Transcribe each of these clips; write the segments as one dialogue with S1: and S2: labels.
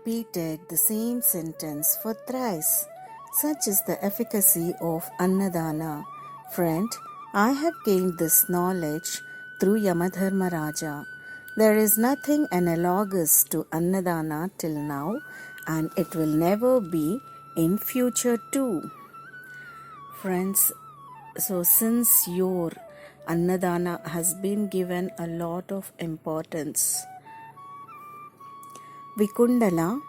S1: repeated the same sentence for thrice. Such is the efficacy of Annadana. Friend, I have gained this knowledge through Yamadharma Raja. There is nothing analogous to Annadana till now, and it will never be in future too. Friends, so since your Annadana has been given a lot of importance, Vikundala,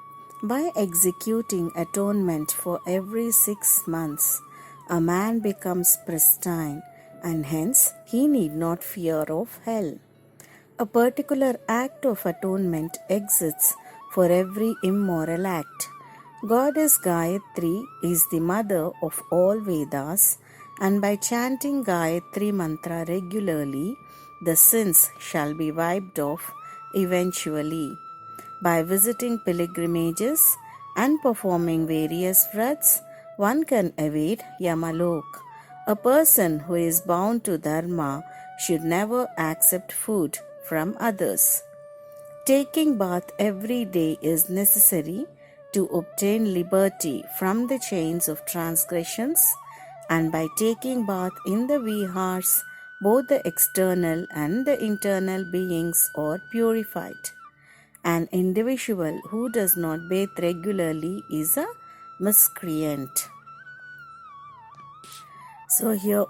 S1: by executing atonement for every 6 months, a man becomes pristine and hence he need not fear of hell. A particular act of atonement exists for every immoral act. Goddess Gayatri is the mother of all Vedas, and by chanting Gayatri mantra regularly, the sins shall be wiped off eventually. By visiting pilgrimages and performing various vrats, one can evade Yamalok. A person who is bound to Dharma should never accept food from others. Taking bath every day is necessary to obtain liberty from the chains of transgressions, and by taking bath in the vihars, both the external and the internal beings are purified. An individual who does not bathe regularly is a miscreant. So here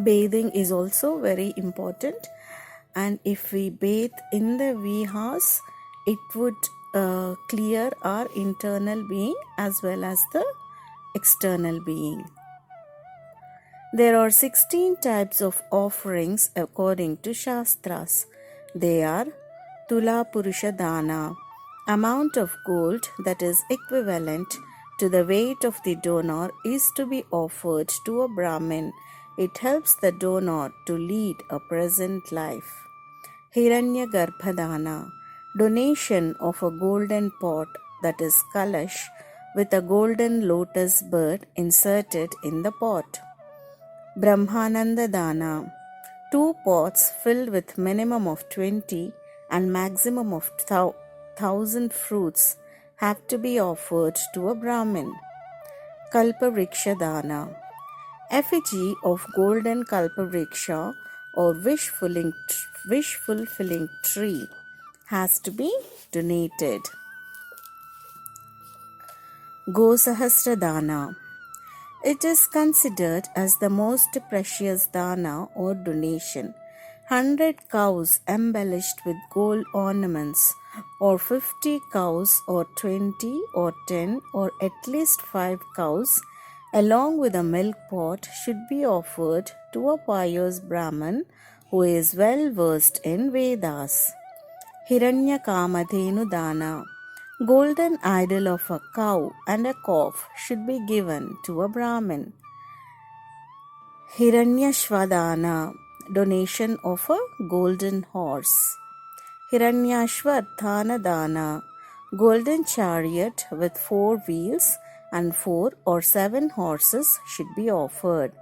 S1: bathing is also very important, and if we bathe in the vihas, it would clear our internal being as well as the external being. There are 16 types of offerings according to Shastras. They are Tula Purusha Dana, amount of gold that is equivalent to the weight of the donor is to be offered to a Brahmin. It helps the donor to lead a present life. Hiranya Garbhadana, donation of a golden pot, that is kalash, with a golden lotus bird inserted in the pot. Brahmananda Dana, 2 pots filled with minimum of 20 and maximum of 1,000 fruits have to be offered to a Brahmin. Kalpavriksha Dana, effigy of golden Kalpavriksha or wish-fulfilling tree has to be donated. Gosahasra Dana, it is considered as the most precious dana or donation. 100 cows embellished with gold ornaments, or 50 cows, or 20, or 10, or at least 5 cows, along with a milk pot, should be offered to a pious Brahmin who is well versed in Vedas. Hiranya Kamadhenu Dana, golden idol of a cow and a calf should be given to a Brahmin. Hiranyashvadana, donation of a golden horse. Hiranyashvardhana Dana, golden chariot with 4 wheels and 4 or 7 horses should be offered.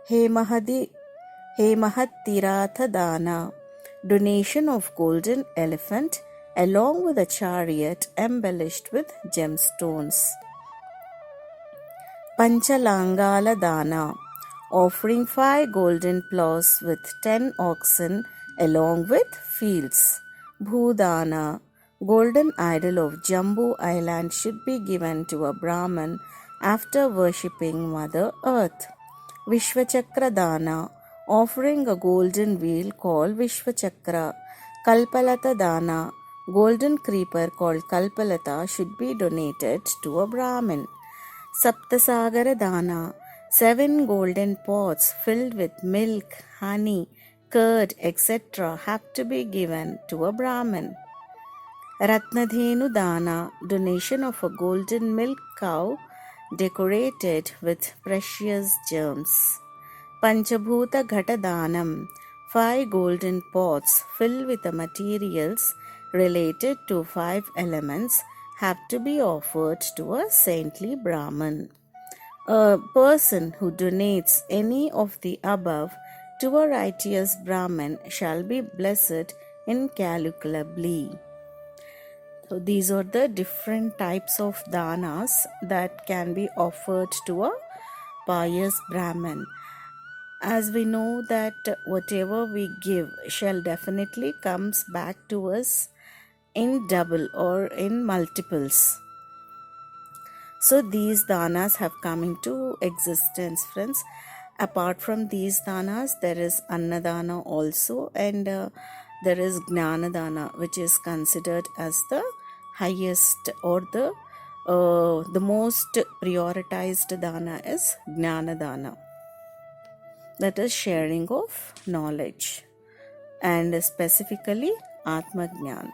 S1: Hemahattiratha Dana, donation of golden elephant along with a chariot embellished with gemstones. Panchalangala Dana, offering 5 golden plows with 10 oxen along with fields. Bhudana, golden idol of Jambu Island should be given to a Brahmin after worshipping Mother Earth. Vishvachakra Dana, offering a golden wheel called Vishvachakra. Kalpalata Dana, golden creeper called Kalpalata should be donated to a Brahmin. Saptasagara Dana, 7 golden pots filled with milk, honey, curd, etc. have to be given to a Brahmin. Ratnadhenu Dana, donation of a golden milk cow decorated with precious gems. Panchabhuta Ghata Danam, 5 golden pots filled with the materials related to 5 elements have to be offered to a saintly Brahmin. A person who donates any of the above to a righteous Brahmin shall be blessed incalculably. So these are the different types of danas that can be offered to a pious Brahmin. As we know that whatever we give shall definitely comes back to us in double or in multiples. So these danas have come into existence, friends. Apart from these danas, there is annadana also, and there is gnanadana, which is considered as the highest or the most prioritized dana is gnanadana, that is sharing of knowledge, and specifically Atma Jnana.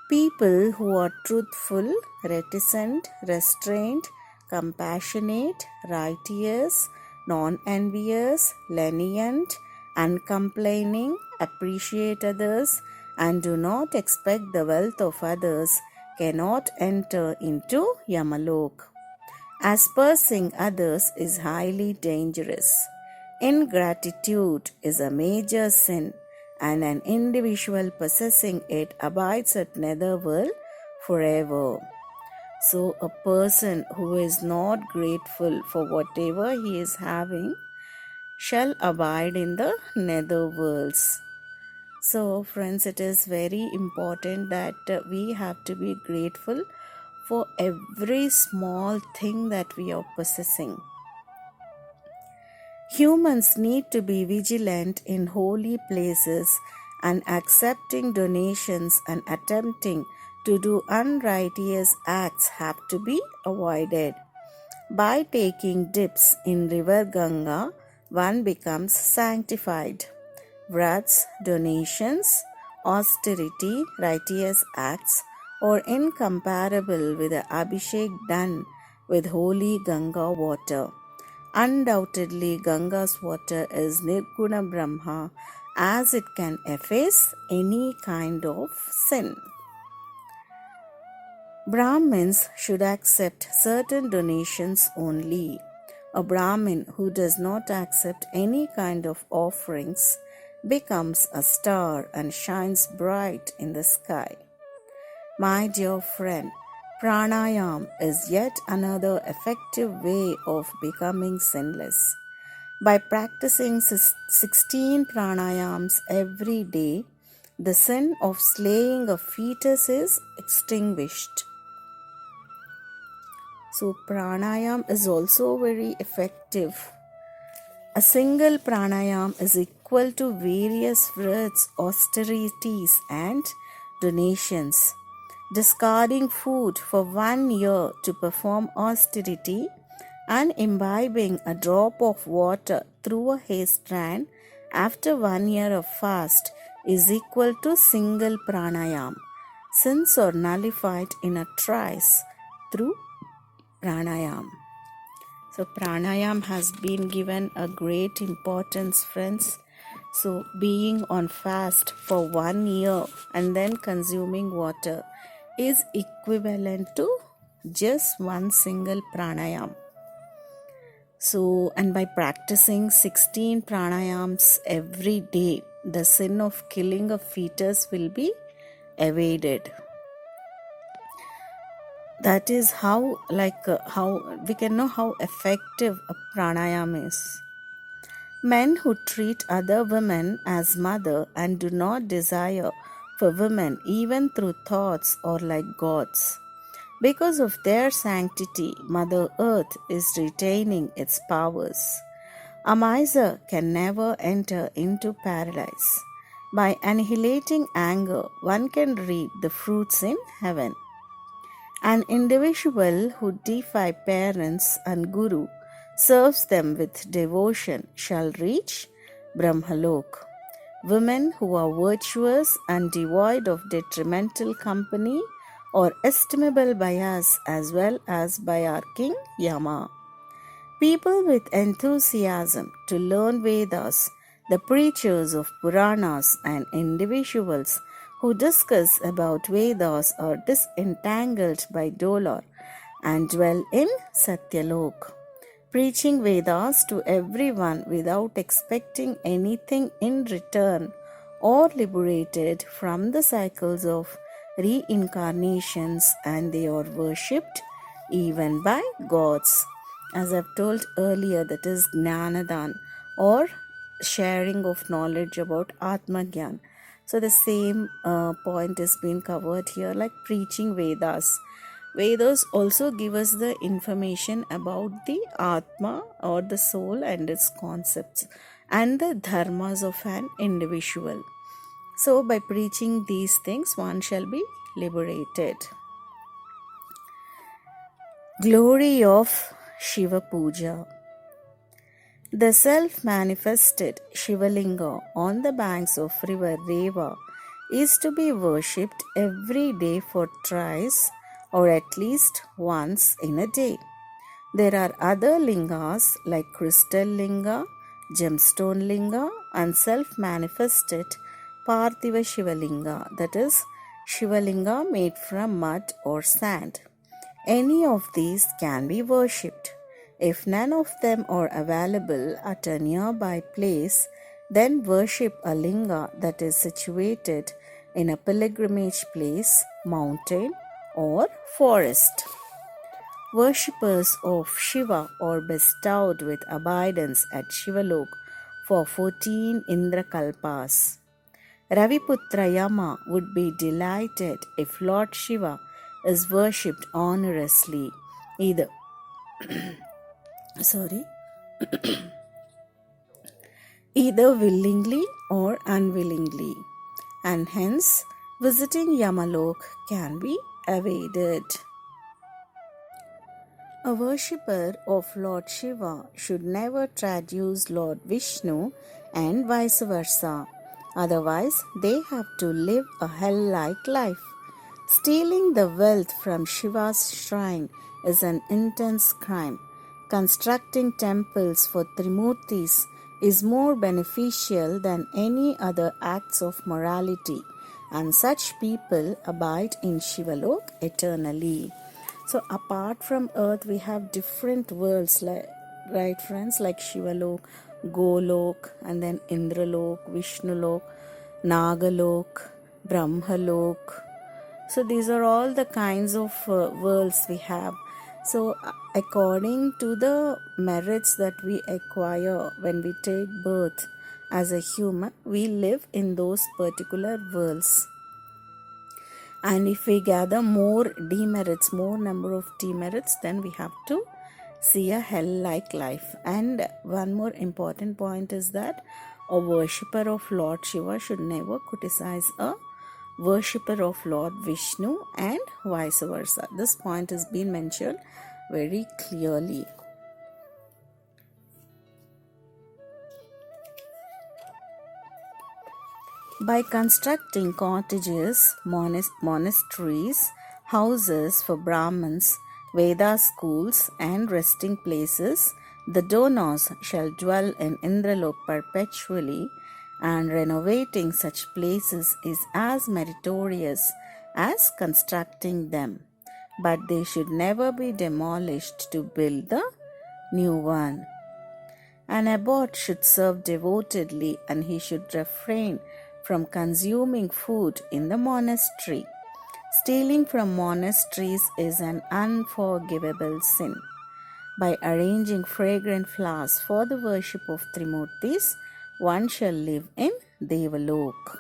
S1: People who are truthful, reticent, restrained, compassionate, righteous, non-envious, lenient, uncomplaining, appreciate others, and do not expect the wealth of others cannot enter into Yamalok. Aspersing others is highly dangerous. Ingratitude is a major sin, and an individual possessing it abides at netherworld forever. So a person who is not grateful for whatever he is having shall abide in the netherworlds. So friends, it is very important that we have to be grateful for every small thing that we are possessing. Humans need to be vigilant in holy places, and accepting donations and attempting to do unrighteous acts have to be avoided. By taking dips in river Ganga, one becomes sanctified. Vrats, donations, austerity, righteous acts are incomparable with the abhishek done with holy Ganga water. Undoubtedly, Ganga's water is Nirguna Brahma, as it can efface any kind of sin. Brahmins should accept certain donations only. A Brahmin who does not accept any kind of offerings becomes a star and shines bright in the sky. My dear friend, pranayam is yet another effective way of becoming sinless. By practicing 16 pranayams every day, the sin of slaying a fetus is extinguished. So pranayam is also very effective. A single pranayam is equal to various vrats, austerities and donations. Discarding food for 1 year to perform austerity and imbibing a drop of water through a hair strand after 1 year of fast is equal to single pranayam. Sins are nullified in a trice through pranayam. So pranayam has been given a great importance, friends. So being on fast for 1 year and then consuming water is equivalent to just one single pranayam. So, and by practicing 16 pranayams every day, the sin of killing a fetus will be evaded. That is how we can know how effective a pranayam is. Men who treat other women as mother and do not desire for women even through thoughts are like gods. Because of their sanctity, Mother Earth is retaining its powers. A miser can never enter into paradise. By annihilating anger, one can reap the fruits in heaven. An individual who defies parents and Guru, serves them with devotion, shall reach Brahmalok. Women who are virtuous and devoid of detrimental company are estimable by us as well as by our King Yama. People with enthusiasm to learn Vedas, the preachers of Puranas, and individuals who discuss about Vedas are disentangled by dolor and dwell in Satyalok. Preaching Vedas to everyone without expecting anything in return or liberated from the cycles of reincarnations, and they are worshipped even by gods. As I've told earlier, that is Gnanadan, or sharing of knowledge about Atma Gyan. So the same point is being covered here, like preaching Vedas. Vedas also give us the information about the Atma or the soul and its concepts and the dharmas of an individual. So by preaching these things, one shall be liberated. Glory of Shiva Puja. The self-manifested Shivalinga on the banks of river Reva is to be worshipped every day for thrice or at least once in a day. There are other lingas like crystal linga, gemstone linga, and self-manifested Parthiva Shivalinga, that is Shivalinga made from mud or sand. Any of these can be worshipped. If none of them are available at a nearby place, then worship a linga that is situated in a pilgrimage place, mountain, or forest. Worshippers of Shiva are bestowed with abidance at Shivalok for 14 Indrakalpas. Raviputra Yama would be delighted if Lord Shiva is worshipped honorously, either either willingly or unwillingly, and hence visiting Yamalok can be avoided. A worshipper of Lord Shiva should never traduce Lord Vishnu and vice versa, otherwise they have to live a hell-like life. Stealing the wealth from Shiva's shrine is an intense crime. Constructing temples for Trimurtis is more beneficial than any other acts of morality, and such people abide in Shivalok eternally. So apart from earth, we have different worlds, right friends, like Shivalok, Golok, and then Indralok, Vishnulok, Nagalok, Brahmalok. So these are all the kinds of worlds we have. So according to the merits that we acquire when we take birth as a human, we live in those particular worlds. And if we gather more demerits, more number of demerits, then we have to see a hell-like life. And one more important point is that a worshipper of Lord Shiva should never criticize a worshipper of Lord Vishnu and vice versa. This point has been mentioned very clearly. By constructing cottages, monasteries, houses for Brahmins, Veda schools, and resting places, the donors shall dwell in Indralok perpetually, and renovating such places is as meritorious as constructing them. But they should never be demolished to build the new one. An abbot should serve devotedly, and he should refrain from consuming food in the monastery. Stealing from monasteries is an unforgivable sin. By arranging fragrant flowers for the worship of Trimurtis, one shall live in Devalok.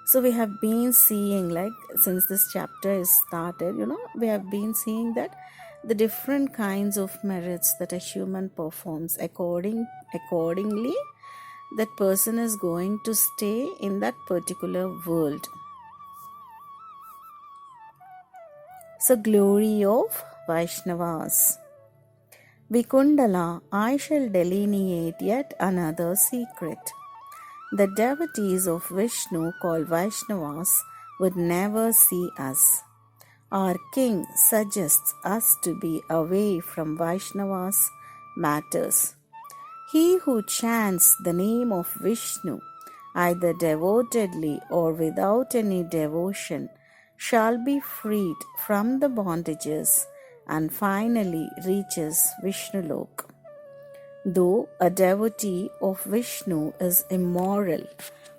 S1: So we have been seeing, like since this chapter is started, we have been seeing that the different kinds of merits that a human performs, accordingly that person is going to stay in that particular world. So glory of Vaishnavas. Vikundala, I shall delineate yet another secret. The devotees of Vishnu called Vaishnavas would never see us. Our king suggests us to be away from Vaishnavas' matters. He who chants the name of Vishnu, either devotedly or without any devotion, shall be freed from the bondages and finally reaches Vishnulok. Though a devotee of Vishnu is immoral,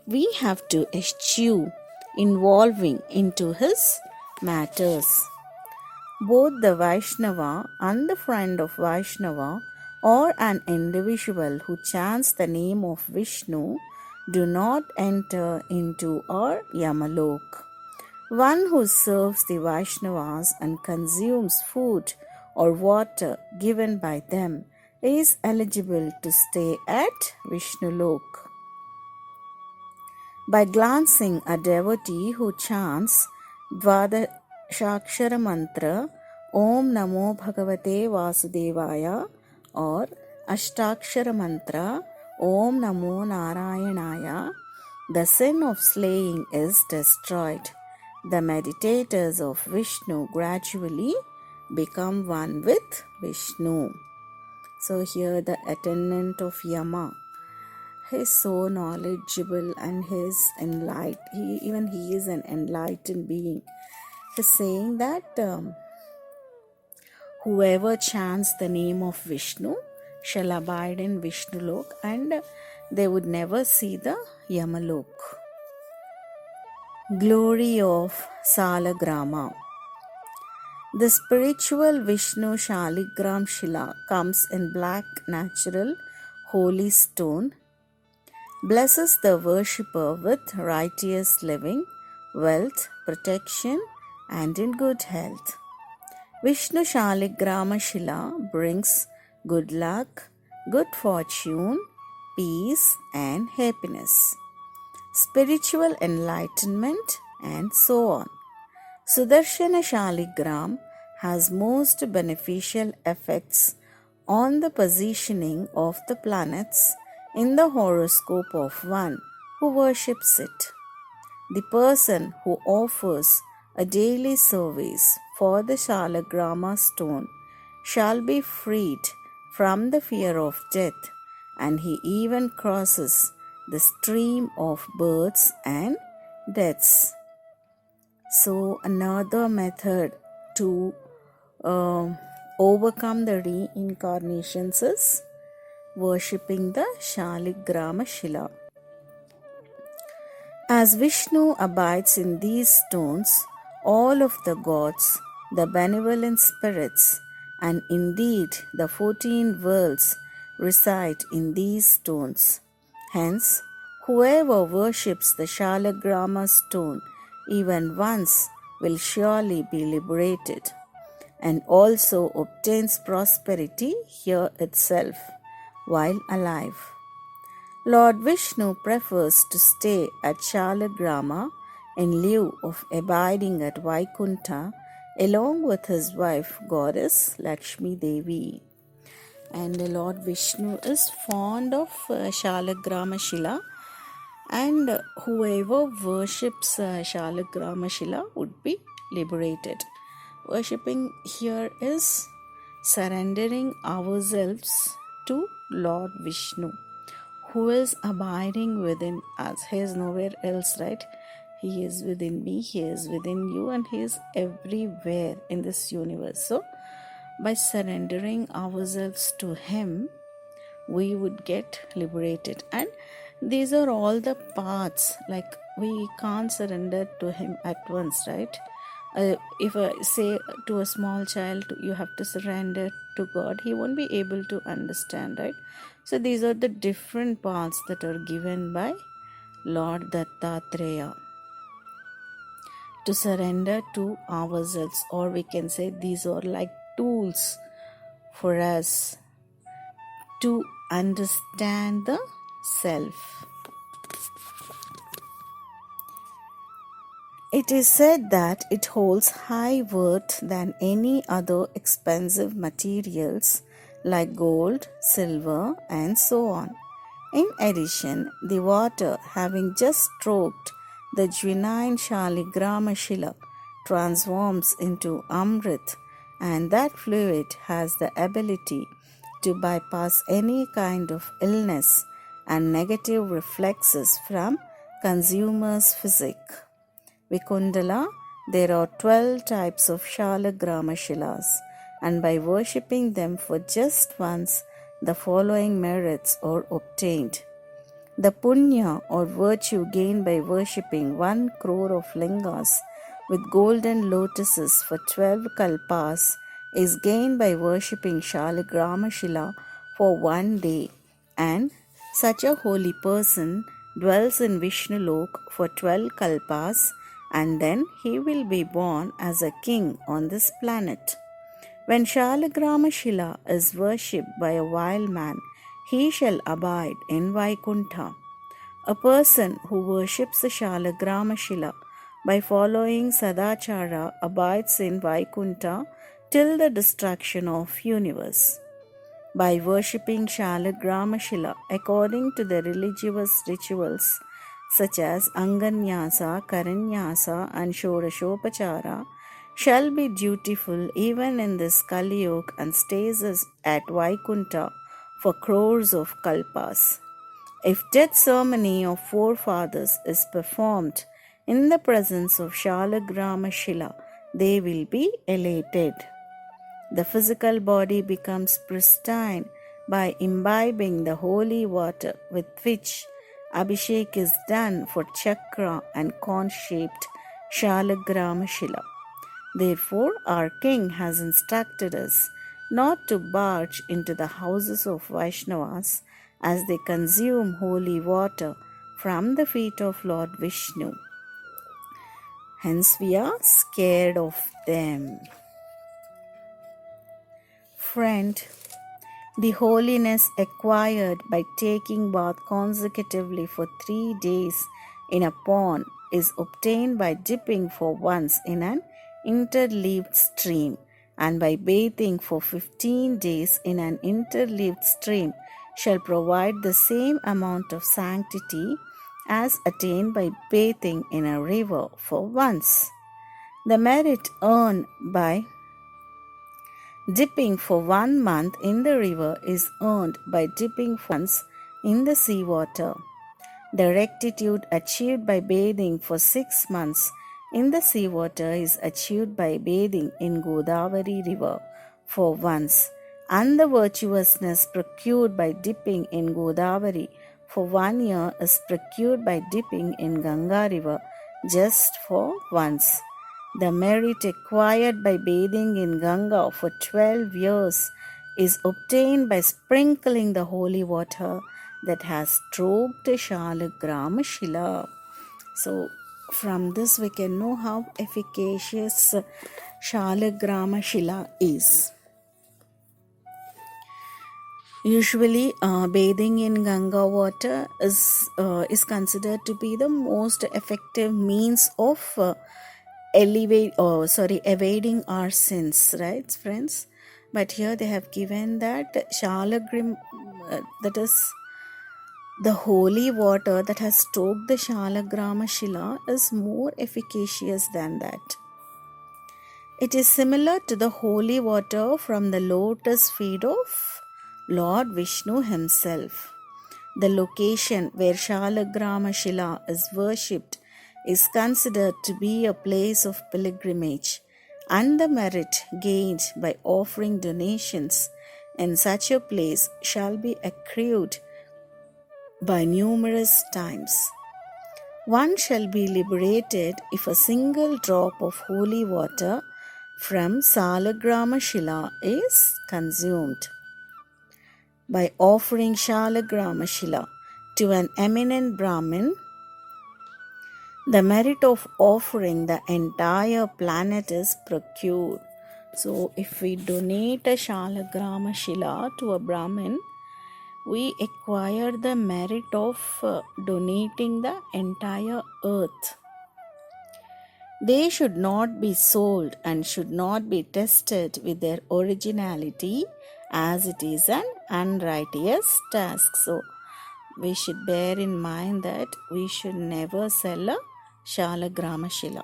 S1: we have to eschew involving into his matters. Both the Vaishnava and the friend of Vaishnava or an individual who chants the name of Vishnu do not enter into our Yamalok. One who serves the Vaishnavas and consumes food or water given by them is eligible to stay at Vishnulok. By glancing a devotee who chants Dvadashakshara mantra Om Namo Bhagavate Vasudevaya or Ashtakshara mantra Om Namo Narayanaya, the sin of slaying is destroyed. The meditators of Vishnu gradually become one with Vishnu. So here the attendant of Yama, he is so knowledgeable and he is enlightened. He is an enlightened being. He is saying that whoever chants the name of Vishnu shall abide in Vishnulok and they would never see the Yamalok. Glory of Salagrama. The spiritual Vishnu Shaligram Shila comes in black natural holy stone, blesses the worshipper with righteous living, wealth, protection, and in good health. Vishnu Shaligrama Shila brings good luck, good fortune, peace, and happiness, spiritual enlightenment, and so on. Sudarshana Shaligram has most beneficial effects on the positioning of the planets in the horoscope of one who worships it. The person who offers a daily service for the Shalagrama stone shall be freed from the fear of death, and he even crosses the stream of births and deaths. So another method to overcome the reincarnations is worshipping the Shaligrama Shila. As Vishnu abides in these stones, all of the gods, the benevolent spirits, and indeed the 14 worlds reside in these stones. Hence, whoever worships the Shalagrama stone even once will surely be liberated, and also obtains prosperity here itself while alive. Lord Vishnu prefers to stay at Shalagrama in lieu of abiding at Vaikuntha along with his wife goddess Lakshmi Devi. And Lord Vishnu is fond of Shalagrama Shila, and whoever worships Shalagrama Shila would be liberated. Worshipping here is surrendering ourselves to Lord Vishnu, who is abiding within us. He is nowhere else, right? He is within me, he is within you, and he is everywhere in this universe. So, by surrendering ourselves to him, we would get liberated. And these are all the paths. Like, we can't surrender to him at once, right? If I say to a small child, you have to surrender to God, he won't be able to understand, right? So these are the different paths that are given by Lord Dattatreya to surrender to ourselves, or we can say these are like tools for us to understand the self. It is said that it holds high worth than any other expensive materials like gold, silver, and so on. In addition, the water having just stroked the genuine Shaligrama Shila transforms into Amrit, and that fluid has the ability to bypass any kind of illness and negative reflexes from consumer's physique. Vikundala, there are 12 types of Shalagrama Shilas, and by worshipping them for just once, the following merits are obtained. The punya or virtue gained by worshipping 1 crore of lingas with golden lotuses for 12 kalpas is gained by worshipping Shaligrama Shila for 1 day, and such a holy person dwells in Vishnu Lok for 12 kalpas, and then he will be born as a king on this planet. When Shaligrama Shila is worshipped by a wild man, he shall abide in Vaikuntha. A person who worships the Shaligrama Shila by following Sadachara abides in Vaikuntha till the destruction of universe. By worshipping Shaligrama Shila according to the religious rituals such as Anganyasa, Karanyasa and Shodashopachara, shall be dutiful even in this Kali Yuga and stays at Vaikuntha for crores of kalpas. If death ceremony of forefathers is performed in the presence of Shaligrama Shila, they will be elated. The physical body becomes pristine by imbibing the holy water with which Abhishek is done for chakra and corn-shaped Shaligrama Shila. Therefore, our king has instructed us not to barge into the houses of Vaishnavas as they consume holy water from the feet of Lord Vishnu. Hence, we are scared of them. Friend, the holiness acquired by taking bath consecutively for 3 days in a pond is obtained by dipping for once in an interleaved stream, and by bathing for 15 days in an interleaved stream shall provide the same amount of sanctity as attained by bathing in a river for once. The merit earned by dipping for 1 month in the river is earned by dipping once in the sea water. The rectitude achieved by bathing for 6 months in the sea water is achieved by bathing in Godavari river for once, and the virtuousness procured by dipping in Godavari for 1 year is procured by dipping in Ganga river just for once. The merit acquired by bathing in Ganga for 12 years is obtained by sprinkling the holy water that has stroked Shaligrama Shila. So, from this we can know how efficacious Shaligrama Shila is. Usually, bathing in Ganga water is considered to be the most effective means of evading our sins, right, friends? But here they have given that that is the holy water that has stoked the Shaligrama Shila is more efficacious than that. It is similar to the holy water from the lotus feet of Lord Vishnu himself. The location where Shaligrama Shila is worshipped is considered to be a place of pilgrimage, and the merit gained by offering donations in such a place shall be accrued by numerous times. One shall be liberated if a single drop of holy water from Shaligrama Shila is consumed. By offering Shaligrama Shila to an eminent Brahmin, the merit of offering the entire planet is procured. So, if we donate a Shaligrama Shila to a Brahmin, we acquire the merit of donating the entire earth. They should not be sold and should not be tested with their originality, as it is an unrighteous task. So, we should bear in mind that we should never sell a Shaligrama Shila.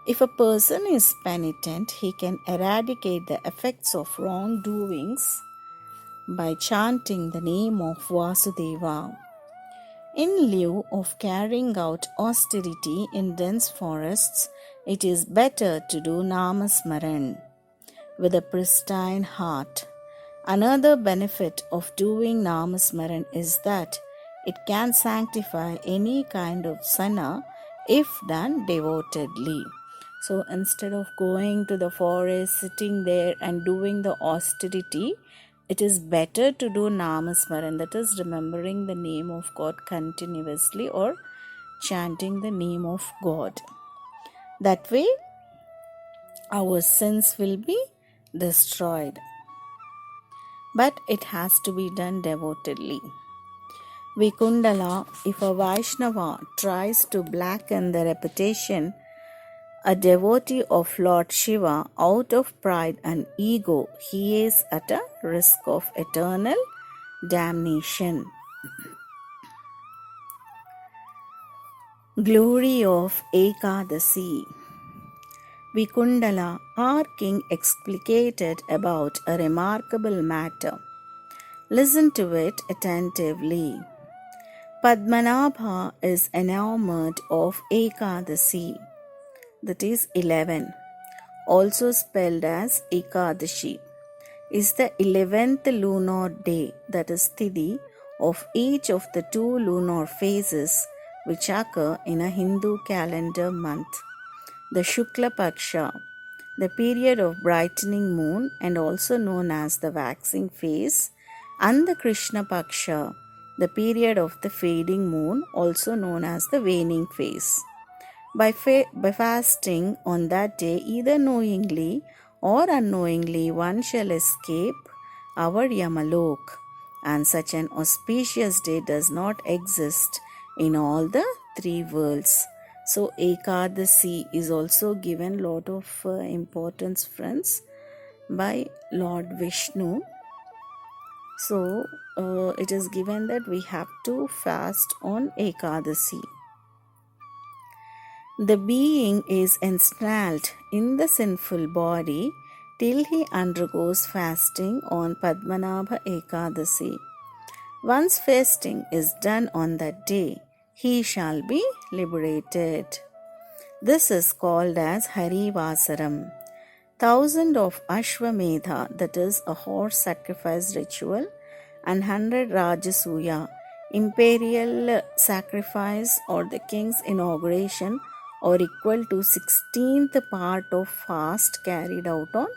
S1: If a person is penitent, he can eradicate the effects of wrongdoings by chanting the name of Vasudeva. In lieu of carrying out austerity in dense forests, it is better to do Namasmaran with a pristine heart. Another benefit of doing Namasmaran is that It can sanctify any kind of sana if done devotedly. So instead of going to the forest, sitting there and doing the austerity, it is better to do namasmaran, that is remembering the name of God continuously or chanting the name of God. That way, our sins will be destroyed. But it has to be done devotedly. Vikundala, if a Vaishnava tries to blacken the reputation, a devotee of Lord Shiva, out of pride and ego, he is at a risk of eternal damnation. Glory of Ekadasi. Vikundala, our king, explicated about a remarkable matter. Listen to it attentively. Padmanabha is enamored of Ekadasi, that is 11, also spelled as Ekadashi, is the 11th lunar day, that is Tithi, of each of the 2 lunar phases which occur in a Hindu calendar month. The Shukla Paksha, the period of brightening moon and also known as the waxing phase, and the Krishna Paksha, the period of the fading moon, also known as the waning phase. By fasting on that day, either knowingly or unknowingly, one shall escape our Yamalok, and such an auspicious day does not exist in all the 3 worlds. So Ekadasi is also given lot of importance, friends, by Lord Vishnu. So it is given that we have to fast on Ekadasi. The being is ensnared in the sinful body till he undergoes fasting on Padmanabha Ekadasi. Once fasting is done on that day, he shall be liberated. This is called as Harivasaram. 1000 of Ashwamedha, that is a horse sacrifice ritual, and 100 Rajasuya, imperial sacrifice or the king's inauguration, are equal to 16th part of fast carried out on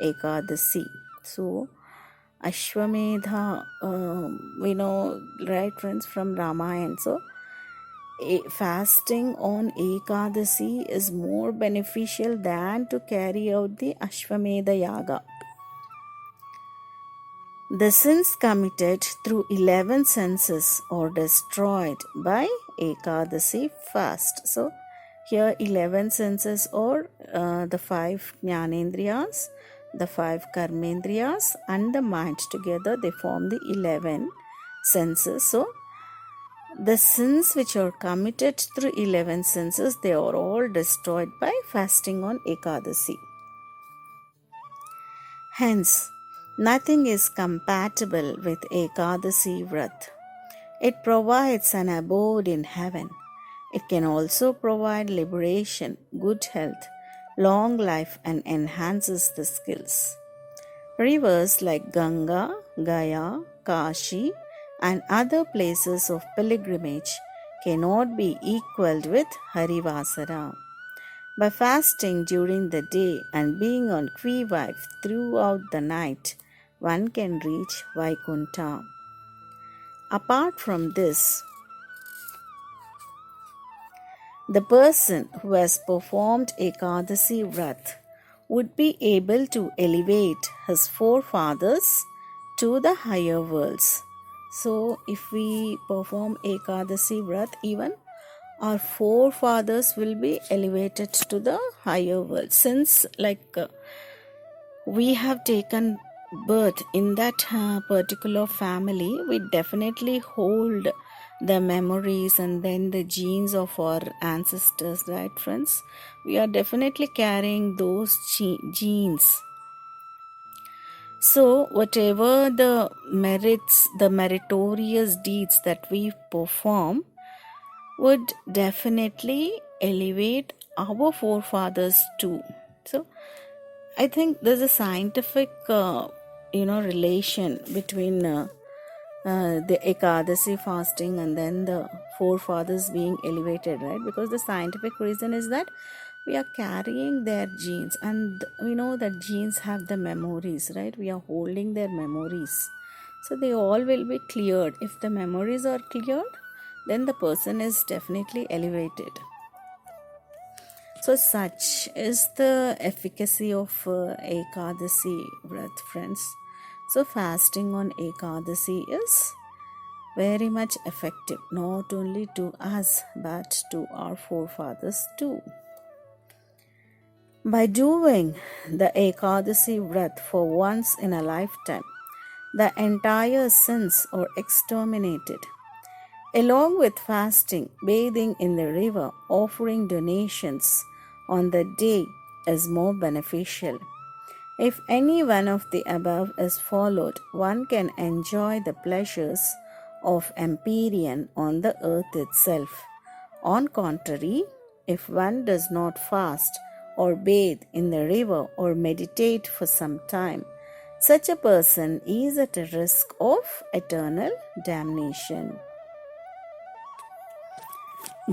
S1: Ekadasi. So, Ashwamedha, we know, right friends, from Ramayana. So, fasting on Ekadasi is more beneficial than to carry out the Ashwamedha Yaga. The sins committed through 11 senses are destroyed by Ekadasi fast. So, here 11 senses are the 5 Jnanendriyas, the 5 Karmendriyas and the mind. Together they form the 11 senses. So, the sins which are committed through 11 senses, they are all destroyed by fasting on Ekadasi. Hence, nothing is compatible with Ekadasi Vrat. It provides an abode in heaven. It can also provide liberation, good health, long life, and enhances the skills. Rivers like Ganga, Gaya, Kashi, and other places of pilgrimage cannot be equaled with Harivasara. By fasting during the day and being on quivive throughout the night, one can reach Vaikuntha. Apart from this, the person who has performed Ekadasi Vrat would be able to elevate his forefathers to the higher worlds. So, if we perform Ekadasi Vrat, even our forefathers will be elevated to the higher world. Since we have taken birth in that particular family, we definitely hold the memories and then the genes of our ancestors, right friends? We are definitely carrying those genes. So whatever the merits, the meritorious deeds that we perform would definitely elevate our forefathers too. So I think there's a scientific relation between the Ekadasi fasting and then the forefathers being elevated, right? Because the scientific reason is that we are carrying their genes, and we know that genes have the memories, right? We are holding their memories. So they all will be cleared. If the memories are cleared, then the person is definitely elevated. So such is the efficacy of Ekadasi Vrat, friends. So fasting on Ekadasi is very much effective, not only to us but to our forefathers too. By doing the Ekadasi Vrat for once in a lifetime, the entire sins are exterminated. Along with fasting, bathing in the river, offering donations on the day is more beneficial. If any one of the above is followed, one can enjoy the pleasures of empyrean on the earth itself. On contrary, if one does not fast or bathe in the river or meditate for some time, such a person is at a risk of eternal damnation.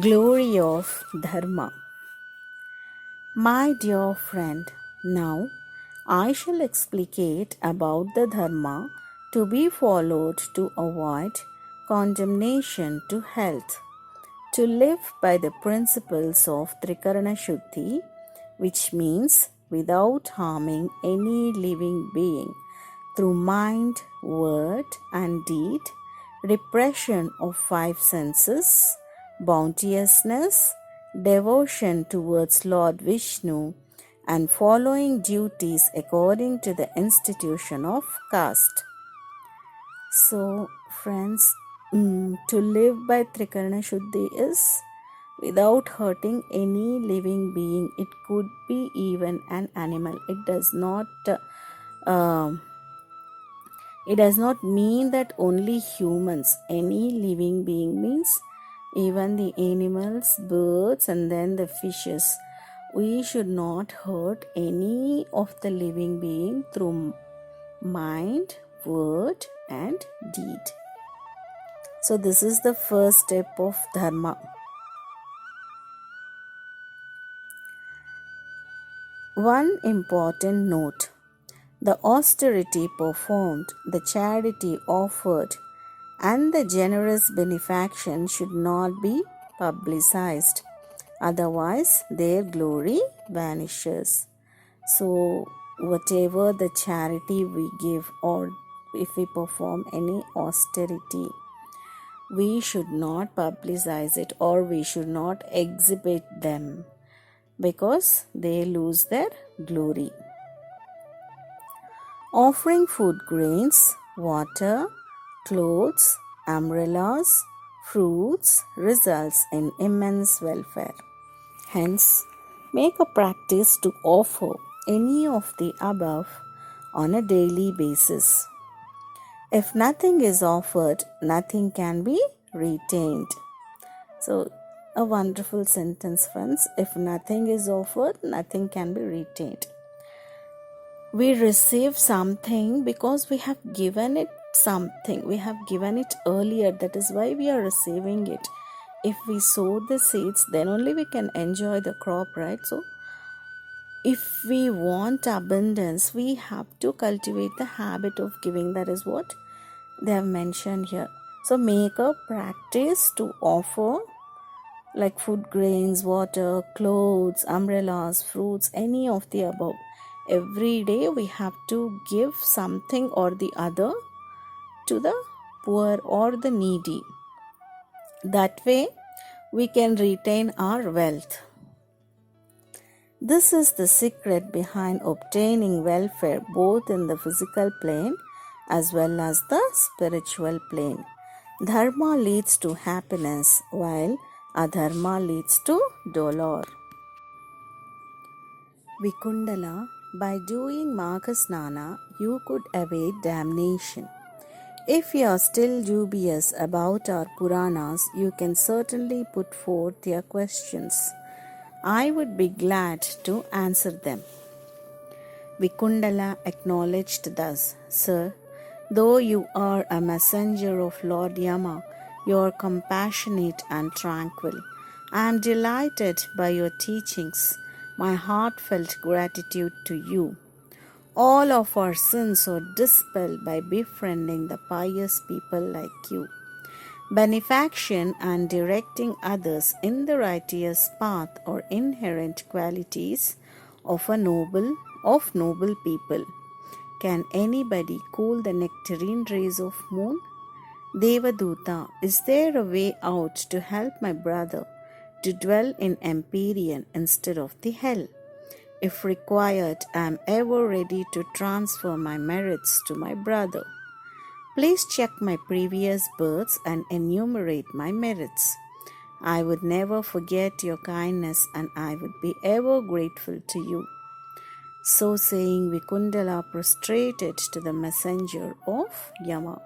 S1: Glory of Dharma. My dear friend, now I shall explicate about the Dharma to be followed to avoid condemnation to health, to live by the principles of Trikarana Shuddhi, which means without harming any living being through mind, word, and deed, repression of five senses, bounteousness, devotion towards Lord Vishnu, and following duties according to the institution of caste. So, friends, to live by Trikarana Shuddhi is without hurting any living being. It could be even an animal. It does not mean that only humans. Any living being means even the animals, birds, and then the fishes. We should not hurt any of the living being through mind, word, and deed. So this is the first step of Dharma. One important note: the austerity performed, the charity offered, and the generous benefaction should not be publicized. Otherwise, their glory vanishes. So, whatever the charity we give, or if we perform any austerity, we should not publicize it, or we should not exhibit them, because they lose their glory. Offering food grains, water, clothes, umbrellas, fruits results in immense welfare. Hence, make a practice to offer any of the above on a daily basis. If nothing is offered, nothing can be retained. So, a wonderful sentence, friends. If nothing is offered, nothing can be retained. We receive something because we have given it something. We have given it earlier. That is why we are receiving it. If we sow the seeds, then only we can enjoy the crop, right? So, if we want abundance, we have to cultivate the habit of giving. That is what they have mentioned here. So, make a practice to offer like food grains, water, clothes, umbrellas, fruits, any of the above. Every day we have to give something or the other to the poor or the needy. That way we can retain our wealth. This is the secret behind obtaining welfare both in the physical plane as well as the spiritual plane. Dharma leads to happiness while adharma leads to dolor. Vikundala, by doing Maghasnana, you could evade damnation. If you are still dubious about our Puranas, you can certainly put forth your questions. I would be glad to answer them. Vikundala acknowledged thus, Sir, Though you are a messenger of Lord Yama, you are compassionate and tranquil. I am delighted by your teachings. My heartfelt gratitude to you. All of our sins are dispelled by befriending the pious people like you. Benefaction and directing others in the righteous path are inherent qualities of noble people. Can anybody cool the nectarine rays of moon? Devaduta, is there a way out to help my brother to dwell in Empyrean instead of the hell? If required, I am ever ready to transfer my merits to my brother. Please check my previous births and enumerate my merits. I would never forget your kindness and I would be ever grateful to you. So saying, Vikundala prostrated to the messenger of Yama.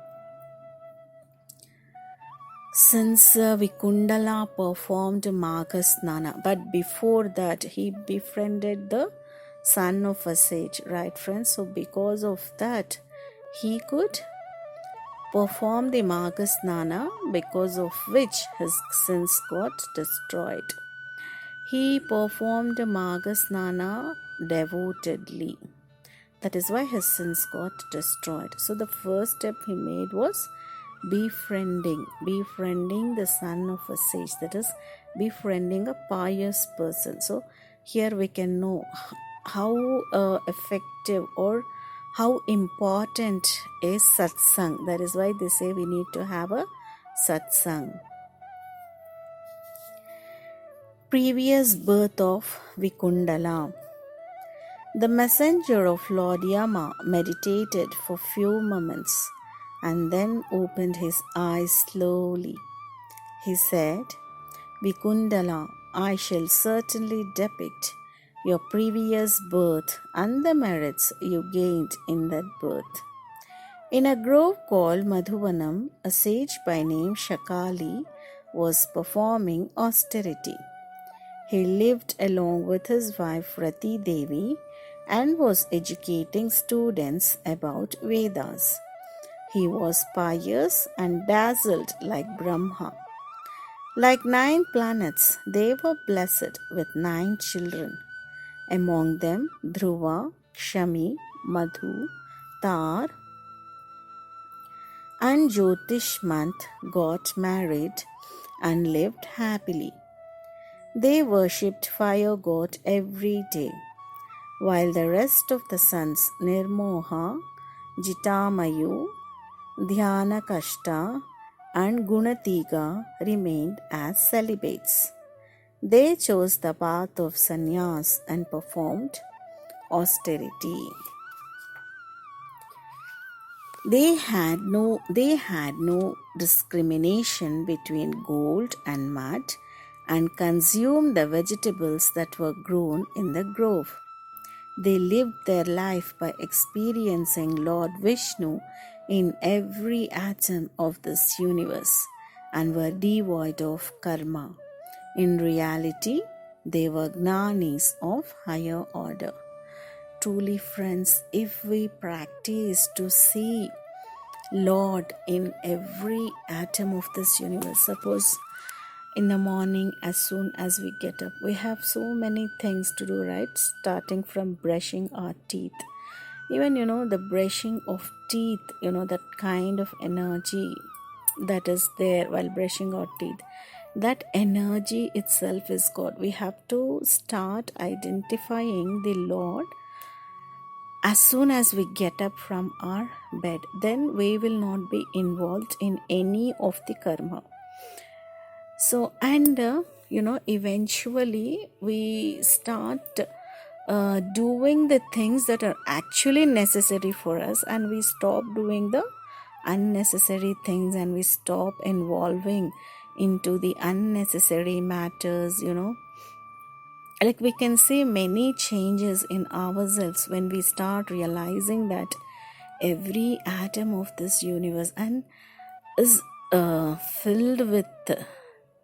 S1: Since Vikundala performed Maghasnana, but before that he befriended the son of a sage, right friends? So because of that, he could perform the Maghasnana, because of which his sins got destroyed. He performed Maghasnana devotedly. That is why his sins got destroyed. So the first step he made was befriending the son of a sage, that is befriending a pious person. So here we can know how effective or how important is satsang. That is why they say we need to have a satsang. Previous birth of Vikundala. The messenger of Lord Yama meditated for few moments and then opened his eyes slowly. He said, Vikundala, I shall certainly depict your previous birth and the merits you gained in that birth. In a grove called Madhuvanam, a sage by name Shakali was performing austerity. He lived along with his wife Rati Devi and was educating students about Vedas. He was pious and dazzled like Brahma. Like 9 planets, they were blessed with 9 children. Among them, Dhruva, Kshami, Madhu, Tar, and Jyotishmant got married and lived happily. They worshipped fire god every day, while the rest of the sons Nirmoha, Jitamayu, Dhyanakashta, and Gunatiga remained as celibates. They chose the path of sannyas and performed austerity. They had no discrimination between gold and mud and consumed the vegetables that were grown in the grove. They lived their life by experiencing Lord Vishnu in every atom of this universe and were devoid of karma. In reality, they were jnanis of higher order. Truly, friends, if we practice to see Lord in every atom of this universe, suppose in the morning as soon as we get up, we have so many things to do, right? Starting from brushing our teeth. Even, the brushing of teeth, that kind of energy that is there while brushing our teeth. That energy itself is God. We have to start identifying the Lord as soon as we get up from our bed. Then we will not be involved in any of the karma. So, and eventually we start doing the things that are actually necessary for us, and we stop doing the unnecessary things, and we stop involving into the unnecessary matters. Like we can see many changes in ourselves when we start realizing that every atom of this universe and is filled with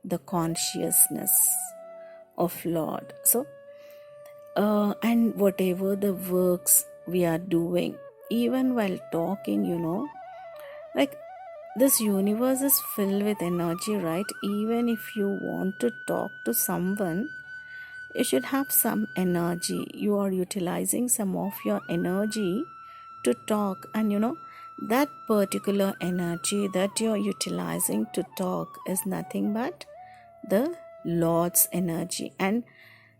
S1: the consciousness of Lord. So, and whatever the works we are doing, even while talking, Like, this universe is filled with energy, right? Even if you want to talk to someone, you should have some energy. You are utilizing some of your energy to talk, and that particular energy that you're utilizing to talk is nothing but the Lord's energy. And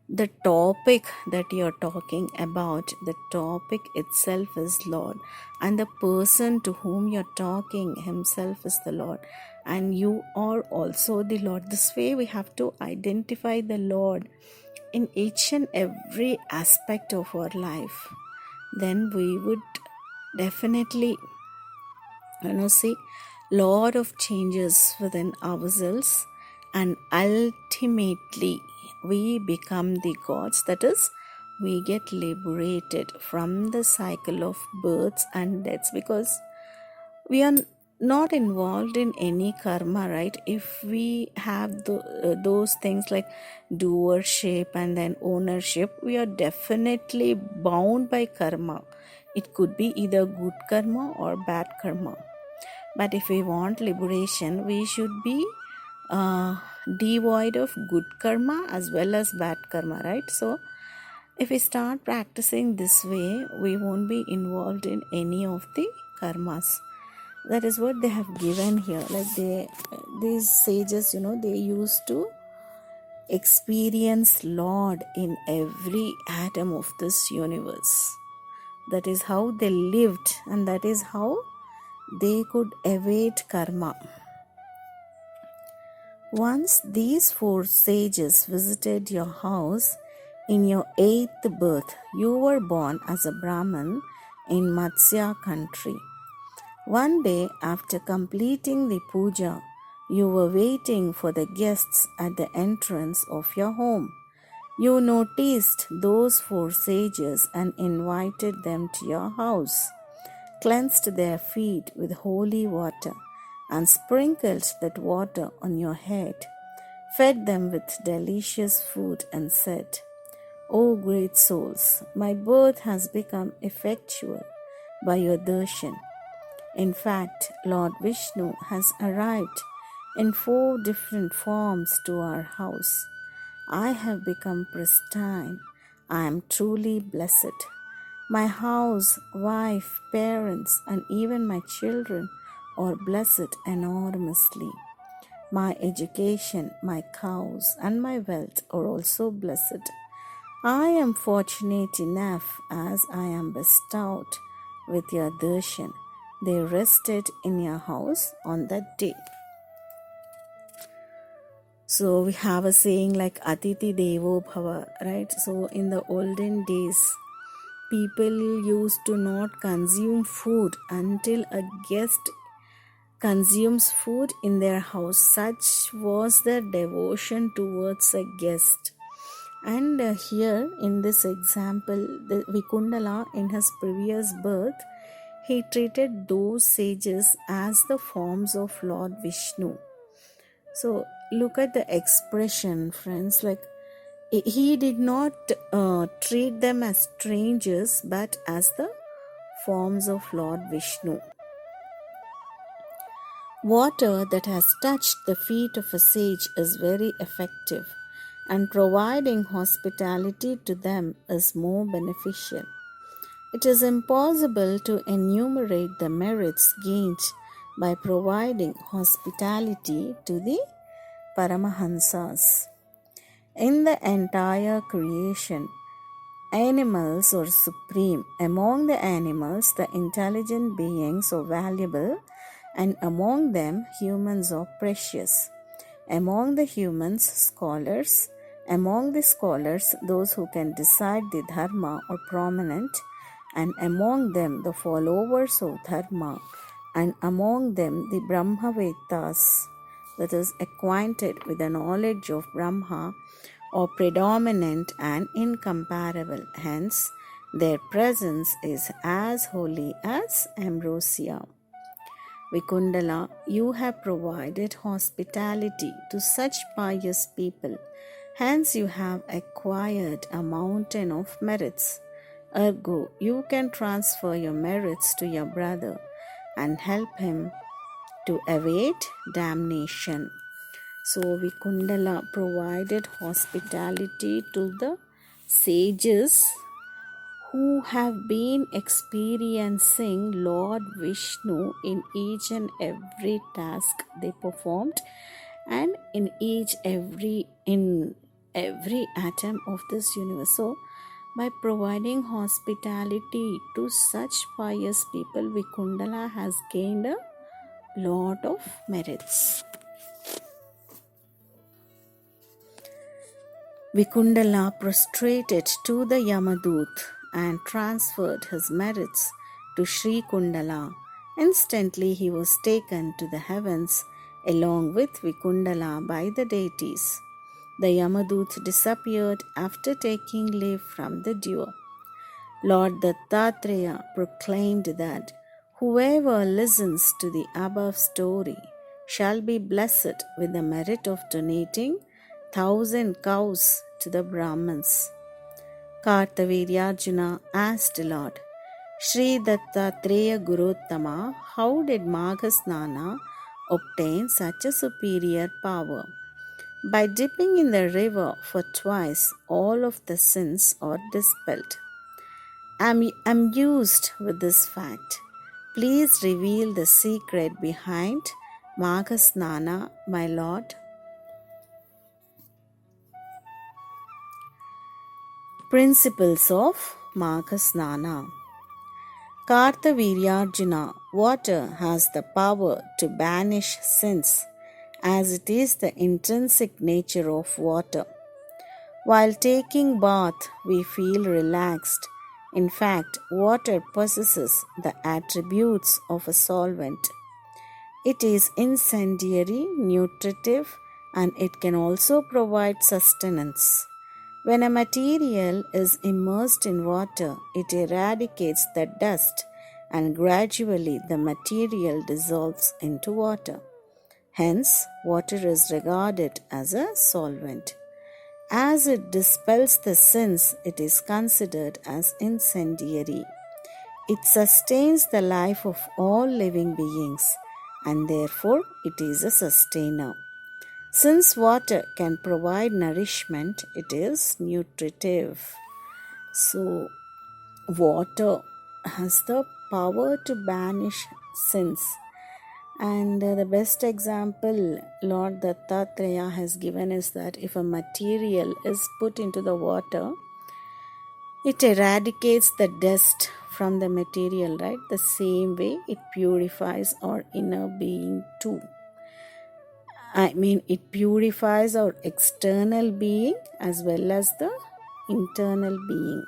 S1: the topic that you're talking about, the topic itself is Lord, and the person to whom you're talking himself is the Lord, and you are also the Lord. This way we have to identify the Lord in each and every aspect of our life. Then we would definitely see lot of changes within ourselves, and ultimately we become the gods. That is, we get liberated from the cycle of births and deaths, because we are not involved in any karma, right? If we have those things like doership and then ownership, we are definitely bound by karma. It could be either good karma or bad karma. But if we want liberation, we should be devoid of good karma as well as bad karma, right? So if we start practicing this way, we won't be involved in any of the karmas. That is what they have given here. Like these sages, they used to experience Lord in every atom of this universe. That is how they lived, and that is how they could evade karma. Once these 4 sages visited your house in your 8th birth, you were born as a Brahmin in Matsya country. One day, after completing the puja, you were waiting for the guests at the entrance of your home. You noticed those 4 sages and invited them to your house, cleansed their feet with holy water, and sprinkled that water on your head, fed them with delicious food, and said, O great souls, my birth has become effectual by your darshan. In fact, Lord Vishnu has arrived in 4 different forms to our house. I have become pristine. I am truly blessed. My house, wife, parents, and even my children are blessed enormously. My education, my cows, and my wealth are also blessed. I am fortunate enough as I am bestowed with your darshan. They rested in your house on that day. So we have a saying like Atiti Devo Bhava, right? So in the olden days, people used to not consume food until a guest consumes food in their house. Such was their devotion towards a guest. And here in this example, the Vikundala in his previous birth, he treated those sages as the forms of Lord Vishnu. So look at the expression, friends. Like, he did not treat them as strangers, but as the forms of Lord Vishnu. Water that has touched the feet of a sage is very effective, and providing hospitality to them is more beneficial. It is impossible to enumerate the merits gained by providing hospitality to the Paramahansas. In the entire creation, animals are supreme. Among the animals, the intelligent beings are valuable, and among them, humans are precious. Among the humans, scholars. Among the scholars, those who can decide the dharma are prominent, and among them, the followers of dharma, and among them, the Brahmavettas, that is, acquainted with the knowledge of Brahma, are predominant and incomparable. Hence, their presence is as holy as ambrosia. Vikundala, you have provided hospitality to such pious people. Hence, you have acquired a mountain of merits. Ergo, you can transfer your merits to your brother. and help him to evade damnation. So Vikundala provided hospitality to the sages who have been experiencing Lord Vishnu in each and every task they performed and in every atom of this universe. So by providing hospitality to such pious people, Vikundala has gained a lot of merits. Vikundala prostrated to the Yamadut and transferred his merits to Sri Kundala. Instantly he was taken to the heavens along with Vikundala by the deities. The Yamadut disappeared after taking leave from the duo. Lord Dattatreya proclaimed that whoever listens to the above story shall be blessed with the merit of donating 1,000 cows to the Brahmins. Kartaviryaarjuna asked Lord, Sri Dattatreya Guruttama, how did Maghasnana obtain such a superior power? By dipping in the river for twice, all of the sins are dispelled. I am amused with this fact. Please reveal the secret behind Maghasnana, my lord. Principles of Maghasnana. Kartaviryaarjuna, water has the power to banish sins, as it is the intrinsic nature of water. While taking bath, we feel relaxed. In fact, water possesses the attributes of a solvent. It is incendiary, nutritive, and it can also provide sustenance. When a material is immersed in water, it eradicates the dust and gradually the material dissolves into water. Hence, water is regarded as a solvent. As it dispels the sins, it is considered as incendiary. It sustains the life of all living beings and therefore it is a sustainer. Since water can provide nourishment, it is nutritive. So, water has the power to banish sins. And the best example Lord Dattatreya has given is that if a material is put into the water, it eradicates the dust from the material, right? The same way it purifies our inner being too. It purifies our external being as well as the internal being.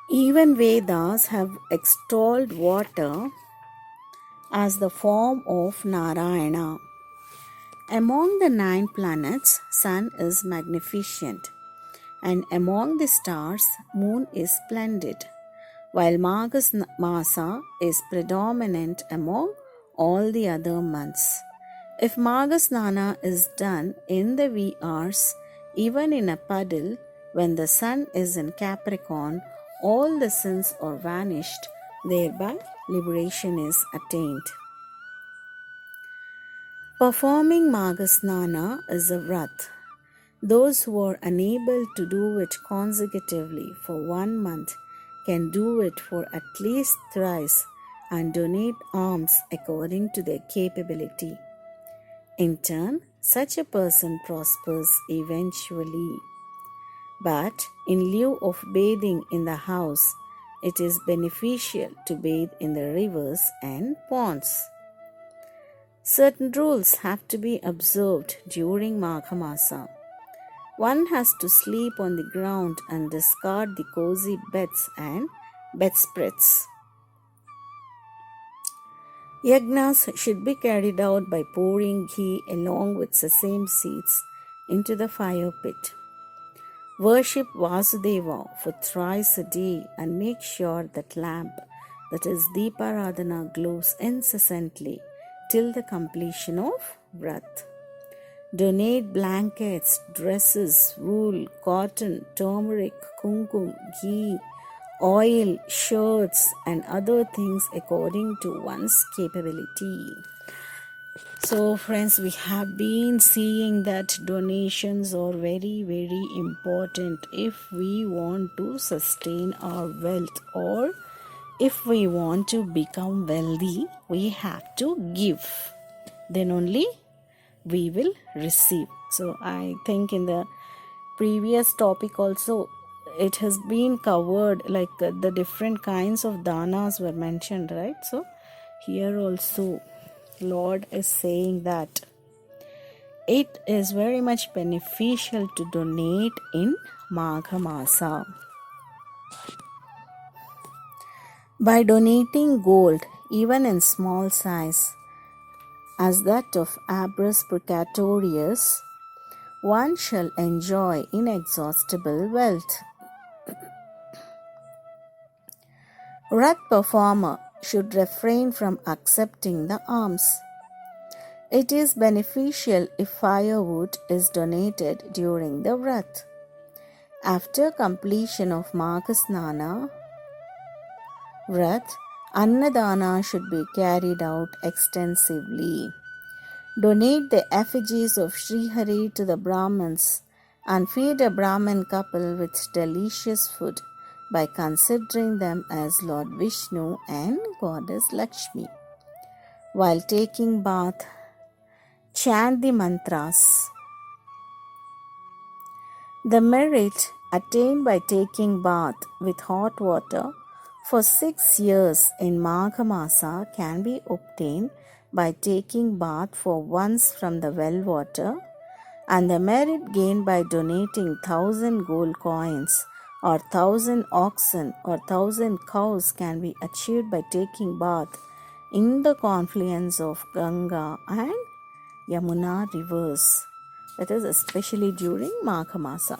S1: Even Vedas have extolled water as the form of Narayana. Among the 9 planets, sun is magnificent, and among the stars, moon is splendid, while Maghas Masa is predominant among all the other months. If Maghasnana is done in the wee hours, even in a puddle, when the sun is in Capricorn, all the sins are vanished, thereby liberation is attained. Performing Maghasnana is a vrat. Those who are unable to do it consecutively for 1 month can do it for at least thrice and donate alms according to their capability. In turn, such a person prospers eventually. But in lieu of bathing in the house, it is beneficial to bathe in the rivers and ponds. Certain rules have to be observed during Magha Masa. One has to sleep on the ground and discard the cozy beds and bedspreads. Yagnas should be carried out by pouring ghee along with sesame seeds into the fire pit. Worship Vasudeva for thrice a day and make sure that lamp, that is Deeparadhana, glows incessantly till the completion of Vrat. Donate blankets, dresses, wool, cotton, turmeric, kumkum, ghee, oil, shirts, and other things according to one's capability. So, friends, we have been seeing that donations are very, very important if we want to sustain our wealth, or if we want to become wealthy, we have to give. Then only we will receive. So, I think in the previous topic also it has been covered, like the different kinds of danas were mentioned, right? So, here also Lord is saying that it is very much beneficial to donate in Magha Masa. By donating gold, even in small size, as that of Abrus Precatorius, one shall enjoy inexhaustible wealth. Rath performer should refrain from accepting the alms. It is beneficial if firewood is donated during the Vrat. After completion of Maghasnana Vrat, Annadana should be carried out extensively. Donate the effigies of Srihari to the Brahmins and feed a Brahmin couple with delicious food by considering them as Lord Vishnu and Goddess Lakshmi. While taking bath, chant the mantras. The merit attained by taking bath with hot water for 6 years in Magha Masa can be obtained by taking bath for once from the well water, and the merit gained by donating 1,000 gold coins or 1,000 oxen or 1,000 cows can be achieved by taking bath in the confluence of Ganga and Yamuna rivers, that is especially during Magha Masa.